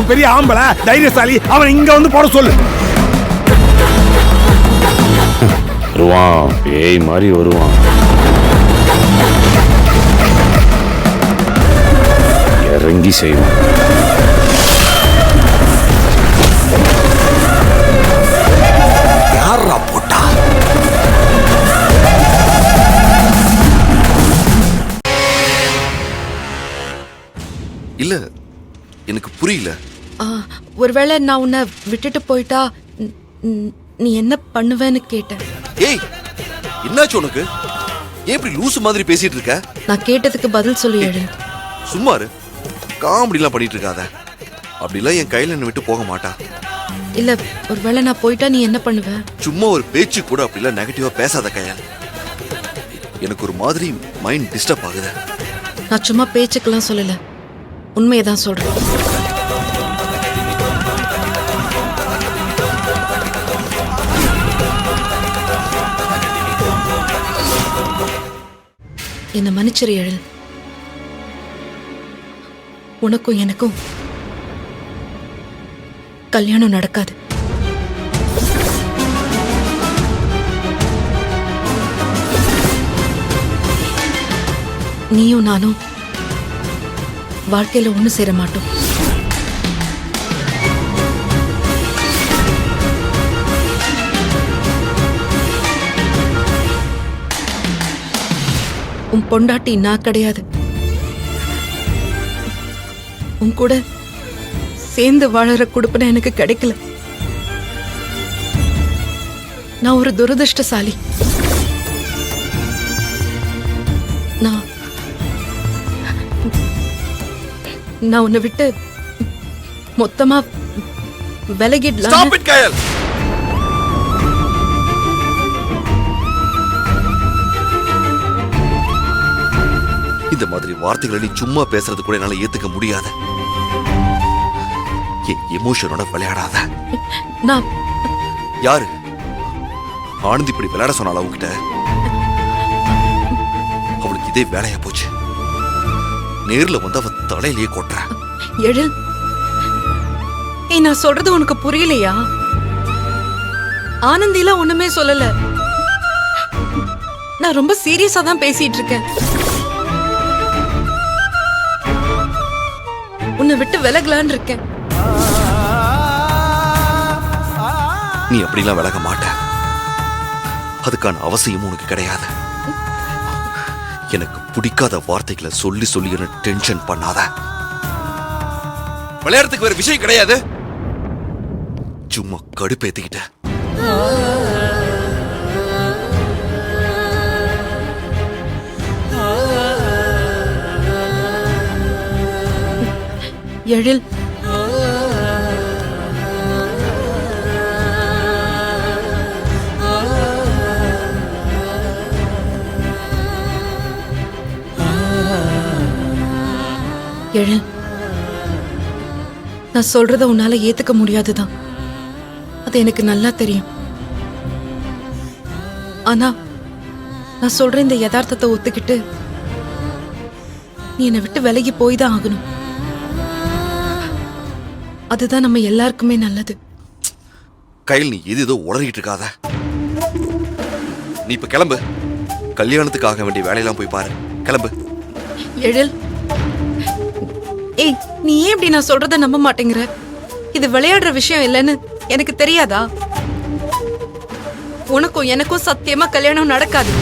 அவன் பெரிய ஆம்பளை தைரியசாலி, அவன் இங்க வந்து போட சொல்லு. வருவான், பேய் மாதிரி வருவான். இறங்கி செய்வான். யாரா போட்டா? இல்ல, எனக்கு புரியல. ஒருவேளை நான் உன்னை விட்டுட்டு போயிட்டா நீ என்ன பண்ணுவேன்னு கேட்டேன். ஏய், என்னாச்சு உனக்கு? ஏன் இப்படி லூசு மாதிரி பேசிட்டு இருக்க? நான் கேட்டதுக்கு பதில் சொல்லி எழு. சும்மாரு, காமெடிலாம் பண்ணிட்டு இருக்காத. அப்படிலாம் என் கையில என்ன விட்டு போக மாட்டா. இல்ல, ஒருவேளை நான் போயிட்டா நீ என்ன பண்ணுவ? சும்மா ஒரு பேச்சு கூட அப்படிலாம் நெகட்டிவா பேசாத கையால். எனக்கு ஒரு மாதிரி மைண்ட் டிஸ்டர்ப் ஆகுது. நான் சும்மா பேச்சுக்கெல்லாம் சொல்லல, உண்மையதான் சொல்றேன். என்ன மன்னிச்சிரு எழில். உனக்கும் எனக்கும் கல்யாணம் நடக்காது. நீயும் நானும் வாழ்க்கையில ஒண்ணு சேர மாட்டோம். உன் பொண்டாட்டி நான் கிடையாது. உன் கூட சேர்ந்து வாழற குடுப்பனை எனக்கு கிடைக்கல. நான் ஒரு துரதிருஷ்டசாலி. நான் உன்னை விட்டு மொத்தமா விலகிடலாம். இந்த மாதிரி வார்த்தைகளை நீ சும்மா பேசுறது கூட என்னால ஏத்துக்க முடியாத. எமோஷனோட விளையாடாத. நான் யாரு? ஆனந்த் இப்படி விளையாட சொன்னால உங்ககிட்ட? அவளுக்கு இதே வேலையா போச்சு. நேர்ல வந்து அவ தலையிலேயே கொட்டுற. எழில், நான் சொல்றது உனக்கு புரியலையா? ஆனந்திலாம் ஒண்ணுமே சொல்லல. நான் ரொம்ப சீரியஸா தான் பேசிட்டு இருக்கேன். உன்னை விட்டு விலகலான்னு இருக்கேன். நீ அப்படிலாம் விலக மாட்ட. அதுக்கான அவசியமும் உனக்கு கிடையாது. எனக்கு பிடிக்காத வார்த்தைகளை சொல்லி சொல்லி என்ன டென்ஷன் பண்ணாத. விளையாடுறதுக்கு வேற விஷயம் கிடையாது. சும்மா கடுப்பேத்திக்கிட்ட. எழில், எழில், நான் சொல்றத உன்னால ஏத்துக்க முடியாதுதான். அது எனக்கு நல்லா தெரியும். ஆனா நான் சொல்ற இந்த யதார்த்தத்தை ஒத்துக்கிட்டு நீ என்னை விட்டு விலகி போய் தான் ஆகணும். அதுதான் நம்ம எல்லாருக்குமே நல்லது. கையில் நீ ஏதோ உளறிட்டு இருக்காத. நீ இப்ப கிளம்பு. கல்யாணத்துக்கு ஆக வேண்டிய வேலையெல்லாம் போய் பாரு. கிளம்பு. எழில், ஏய், நீ ஏன் இப்படி நான் சொல்றத நம்ப மாட்டேங்கிற? இது விளையாடுற விஷயம் இல்லைன்னு எனக்கு தெரியாதா? உனக்கும் எனக்கும் சத்தியமா கல்யாணம் நடக்காது.